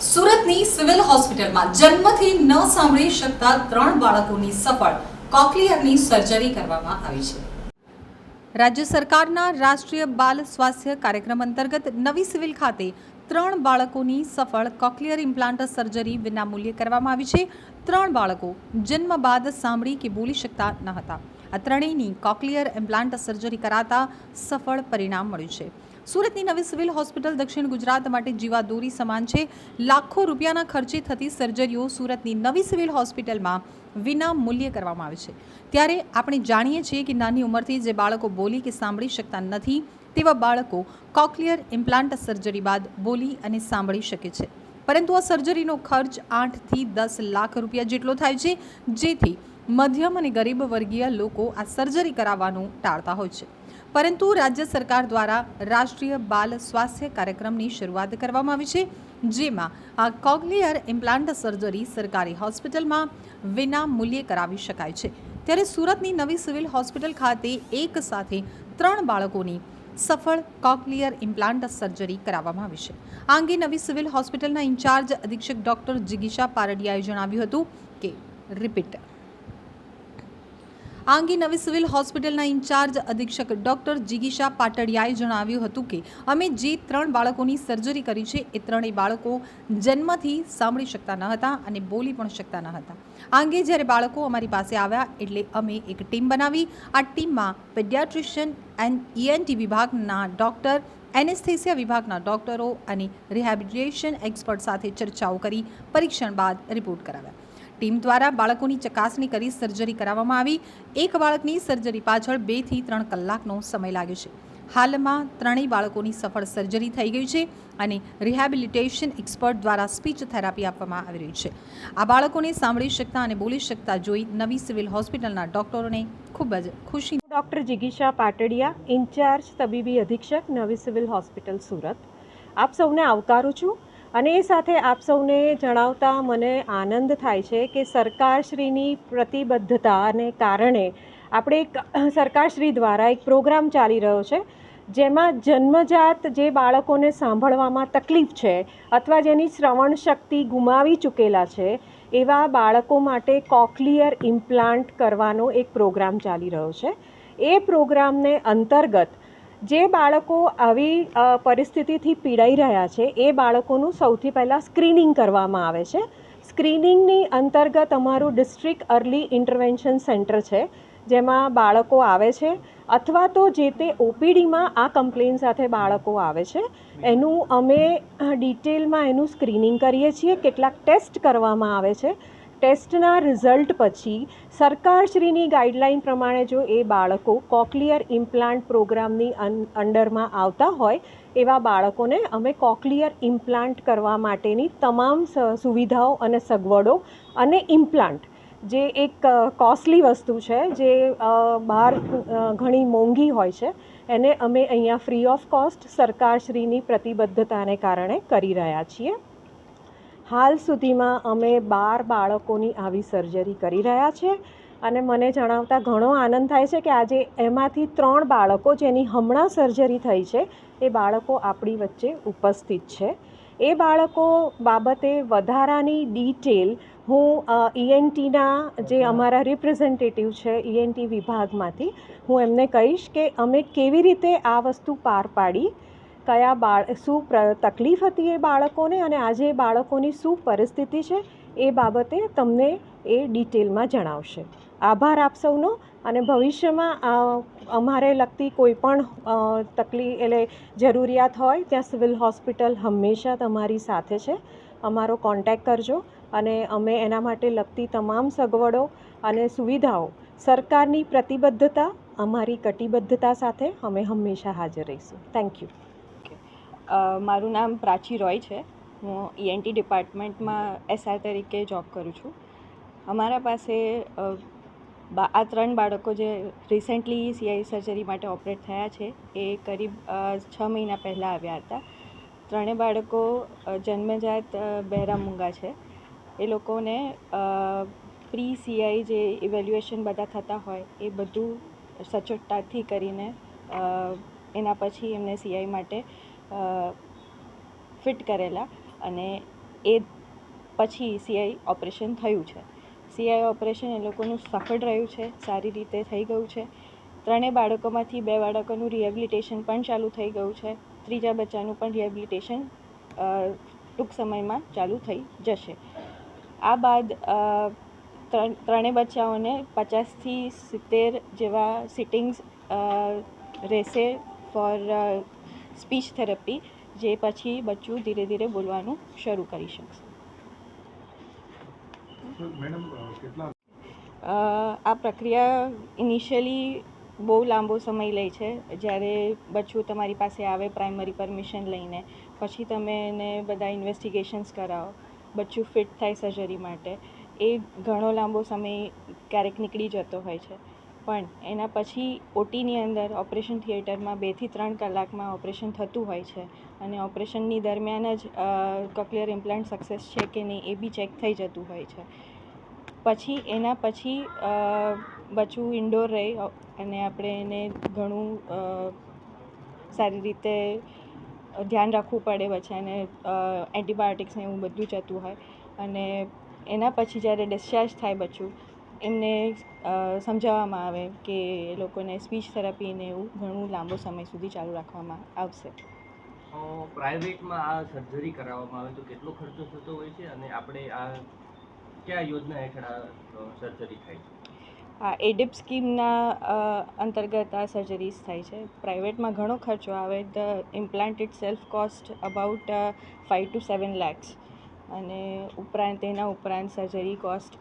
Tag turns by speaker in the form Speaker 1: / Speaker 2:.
Speaker 1: સુરતની સિવિલ હોસ્પિટલમાં જન્મથી ન સાંભળી શકતા 3 બાળકોની સફળ કોક્લિયરની સર્જરી કરવામાં આવી છે। રાજ્ય સરકારના રાષ્ટ્રીય બાલ સ્વાસ્થ્ય કાર્યક્રમ અંતર્ગત નવી સિવિલ ખાતે 3 બાળકોની સફળ કોક્લિયર ઇમ્પ્લાન્ટ સર્જરી વિનામૂલ્યે કરવામાં આવી છે। 3 બાળકો જન્મ બાદ સાંભળી કે બોલી શકતા ન હતા। આ ત્રણેયની કોક્લિયર ઇમ્પ્લાન્ટ સર્જરી કરાતા સફળ પરિણામ મળ્યું છે। સુરતની નવી સિવિલ હોસ્પિટલ દક્ષિણ ગુજરાત માટે જીવાદોરી સમાન છે। લાખો રૂપિયાના ખર્ચે થતી સર્જરીઓ સુરતની નવી સિવિલ હોસ્પિટલમાં વિના મૂલ્યે કરવામાં આવે છે। ત્યારે આપણે જાણીએ છીએ કે નાની ઉંમરથી જે બાળકો બોલી કે સાંભળી શકતા નથી તેવા બાળકો કોક્લિયર ઇમ્પ્લાન્ટ સર્જરી બાદ બોલી અને સાંભળી શકે છે। પરંતુ આ સર્જરીનો ખર્ચ 8 થી 10 લાખ રૂપિયા જેટલો થાય છે, જેથી મધ્યમ અને ગરીબ વર્ગીય લોકો આ સર્જરી કરાવવાનું ટાળતા હોય છે। પરંતુ રાજ્ય સરકાર દ્વારા રાષ્ટ્રીય બાલ સ્વાસ્થ્ય કાર્યક્રમની શરૂઆત કરવામાં આવી છે, જેમાં આ કોક્લિયર ઇમ્પ્લાન્ટ સર્જરી સરકારી હોસ્પિટલમાં વિના મૂલ્યે કરાવી શકાય છે। ત્યારે સુરતની નવી સિવિલ હોસ્પિટલ ખાતે એક સાથે 3 બાળકોની સફળ કોક્લિયર ઇમ્પ્લાન્ટ સર્જરી કરાવવામાં આવી છે। આ અંગે નવી સિવિલ હોસ્પિટલના ઇન્ચાર્જ અધિક્ષક ડોક્ટર જિગીશા પારડિયાએ જણાવ્યું હતું કે આ અંગે નવી સિવિલ હોસ્પિટલના ઇન્ચાર્જ અધિક્ષક ડોક્ટર જિગીશા પાટડિયાએ જણાવ્યું હતું કે અમે જે 3 બાળકોની સર્જરી કરી છે એ ત્રણેય બાળકો જન્મથી સાંભળી શકતા ન હતા અને બોલી પણ શકતા ન હતા। આ અંગે જ્યારે બાળકો અમારી પાસે આવ્યા એટલે અમે એક ટીમ બનાવી। આ ટીમમાં પેડિયાટ્રિશિયન ENT વિભાગના ડોક્ટર, એનેસ્થેસિયા વિભાગના ડોક્ટરો અને રિહેબિલિટેશન એક્સપર્ટ સાથે ચર્ચાઓ કરી પરીક્ષણ બાદ રિપોર્ટ કરાવ્યા। ટીમ દ્વારા બાળકોની ચકાસણી કરી સર્જરી કરાવવામાં આવી। એક બાળકની સર્જરી પાછળ 2 થી 3 કલાકનો સમય લાગ્યો છે। હાલમાં ત્રણેય બાળકોની સફળ સર્જરી થઈ ગઈ છે અને રિહેબિલિટેશન એક્સપર્ટ દ્વારા સ્પીચ થેરાપી આપવામાં આવી રહી છે। આ બાળકોને સાંભળી શકતા અને બોલી શકતા જોઈ નવી સિવિલ હોસ્પિટલના ડોક્ટરોને ખૂબ જ ખુશી।
Speaker 2: ડૉક્ટર જિગીશા પાટડિયા, ઇન્ચાર્જ તબીબી અધિક્ષક નવી સિવિલ હોસ્પિટલ સુરત, આપ સૌને આવકારું છું અને એ સાથે આપ સૌને જણાવતા મને આનંદ થાય છે કે સરકારશ્રીની પ્રતિબદ્ધતાને કારણે આપણે સરકારશ્રી દ્વારા એક પ્રોગ્રામ ચાલી રહ્યો છે, જેમાં જન્મજાત જે બાળકોને સાંભળવામાં તકલીફ છે અથવા જેની શ્રવણ શક્તિ ગુમાવી ચૂકેલા છે એવા બાળકો માટે કોક્લિયર ઇમ્પ્લાન્ટ કરવાનો એક પ્રોગ્રામ ચાલી રહ્યો છે। એ પ્રોગ્રામને અંતર્ગત જે બાળકો આવી પરિસ્થિતિથી પીડાઈ રહ્યા છે એ બાળકોનું સૌથી પહેલાં સ્ક્રીનિંગ કરવામાં આવે છે। સ્ક્રીનિંગની અંતર્ગત અમારું ડિસ્ટ્રિક્ટ અર્લી ઇન્ટરવેન્શન સેન્ટર છે, જેમાં બાળકો આવે છે અથવા તો જે તે OPDમાં આ કમ્પ્લેન સાથે બાળકો આવે છે એનું અમે ડિટેલમાં એનું સ્ક્રીનિંગ કરીએ છીએ। કેટલાક ટેસ્ટ કરવામાં આવે છે। ટેસ્ટના રિઝલ્ટ પછી સરકારશ્રીની ગાઈડલાઇન પ્રમાણે જો એ બાળકો કોક્લિયર ઇમ્પ્લાન્ટ પ્રોગ્રામની અંડરમાં આવતા હોય એવા બાળકોને અમે કોક્લિયર ઇમ્પ્લાન્ટ કરવા માટેની તમામ સુવિધાઓ અને સગવડો અને ઇમ્પ્લાન્ટ જે એક કોસ્ટલી વસ્તુ છે, જે બહાર ઘણી મોંઘી હોય છે, એને અમે અહીંયા ફ્રી ઓફ કોસ્ટ સરકારશ્રીની પ્રતિબદ્ધતાને કારણે કરી રહ્યા છીએ। હાલ સુધીમાં અમે 12 બાળકોની આવી સર્જરી કરી રહ્યા છે અને મને જણાવતા ઘણો આનંદ થાય છે કે આજે એમાંથી 3 બાળકો જેની હમણાં સર્જરી થઈ છે એ બાળકો આપણી વચ્ચે ઉપસ્થિત છે। એ બાળકો બાબતે વધારાની ડિટેલ હું ENTના જે અમારા રિપ્રેઝેન્ટેટિવ છે ENT વિભાગમાંથી હું એમને કહીશ કે અમે કેવી રીતે આ વસ્તુ પાર પાડી, શું તકલીફ હતી એ બાળકોને અને આજે એ બાળકોની શું પરિસ્થિતિ છે એ બાબતે તમને એ ડિટેલમાં જણાવશે। આભાર આપ સૌનો અને ભવિષ્યમાં અમારે લગતી કોઈ પણ તકલીફ એટલે જરૂરિયાત હોય ત્યાં સિવિલ હોસ્પિટલ હંમેશા તમારી સાથે છે। અમારો કોન્ટેક્ટ કરજો અને અમે એના માટે લગતી તમામ સગવડો અને સુવિધાઓ સરકારની પ્રતિબદ્ધતા, અમારી કટિબદ્ધતા સાથે અમે હંમેશા હાજર રહીશું। Thank you.
Speaker 3: મારું નામ પ્રાચી રોય છે। હું ENT ડિપાર્ટમેન્ટમાં SR તરીકે જોબ કરું છું। અમારા પાસે આ 3 બાળકો જે રિસેન્ટલી CI સર્જરી માટે ઓપરેટ થયા છે એ કરીબ 6 મહિના પહેલાં આવ્યા હતા। ત્રણેય બાળકો જન્મજાત બહેરા મૂંગા છે। એ લોકોને પ્રી CI જે ઇવેલ્યુએશન બધા થતા હોય એ બધું સચોટતાથી કરીને એના પછી એમને CI માટે ફિટ કરેલા અને એ પછી સીઆઈ ઓપરેશન થયું છે. સીઆઈ ઓપરેશન એ લોકોનું સફળ રહ્યું છે, સારી રીતે થઈ ગયું છે. 3 બાળકોમાંથી 2 બાળકોનું રિહેબિલિટેશન પણ ચાલુ થઈ ગયું છે. ત્રીજા બચ્ચાનું પણ રિહેબિલિટેશન ટૂંક સમયમાં ચાલુ થઈ જશે. આ બાદ 3 બચ્ચાઓને 50થી 70 જેવા સિટિંગ્સ રહેશે ફોર સ્પીચ થેરપી, જે પછી બચ્ચું ધીરે ધીરે બોલવાનું શરૂ કરી શકશે. આ પ્રક્રિયા ઇનિશિયલી બહુ લાંબો સમય લે છે. જ્યારે બચ્ચું તમારી પાસે આવે પ્રાઇમરી પરમિશન લઈને, પછી તમે એને બધા ઇન્વેસ્ટિગેશન્સ કરાવો, બચ્ચું ફિટ થાય સર્જરી માટે, એ ઘણો લાંબો સમય ક્યારેક નીકળી જતો હોય છે. પણ એના પછી ઓટીની અંદર ઓપરેશન થિયેટરમાં 2 થી 3 કલાકમાં ઓપરેશન થતું હોય છે. અને ઓપરેશનની દરમિયાન જ કોક્લિયર ઇમ્પ્લાન્ટ સક્સેસ છે કે નહીં એ બી ચેક થઈ જતું હોય છે. પછી એના પછી બચ્ચું ઇન્ડોર રહે અને આપણે એને ઘણું સારી રીતે ધ્યાન રાખવું પડે બચ્ચાને, એન્ટીબાયોટિક્સને એવું બધું જતું હોય. અને એના પછી જ્યારે ડિસ્ચાર્જ થાય બચ્ચું, એમને સમજાવવામાં આવે કે એ લોકોને સ્પીચ થેરાપીને એવું ઘણું લાંબો સમય સુધી ચાલુ રાખવામાં આવશે.
Speaker 4: પ્રાઇવેટમાં આ સર્જરી કરાવવામાં આવે તો કેટલો ખર્ચો થતો હોય છે, અને આપણે આ કયા યોજના હેઠળ આ સર્જરી થાય છે?
Speaker 3: આ એડિપ સ્કીમના અંતર્ગત આ સર્જરીઝ થાય છે. પ્રાઇવેટમાં ઘણો ખર્ચો આવે. The implant it self cost about 5 to 7 lakhs, અને ઉપરાંત એના ઉપરાંત સર્જરી કોસ્ટ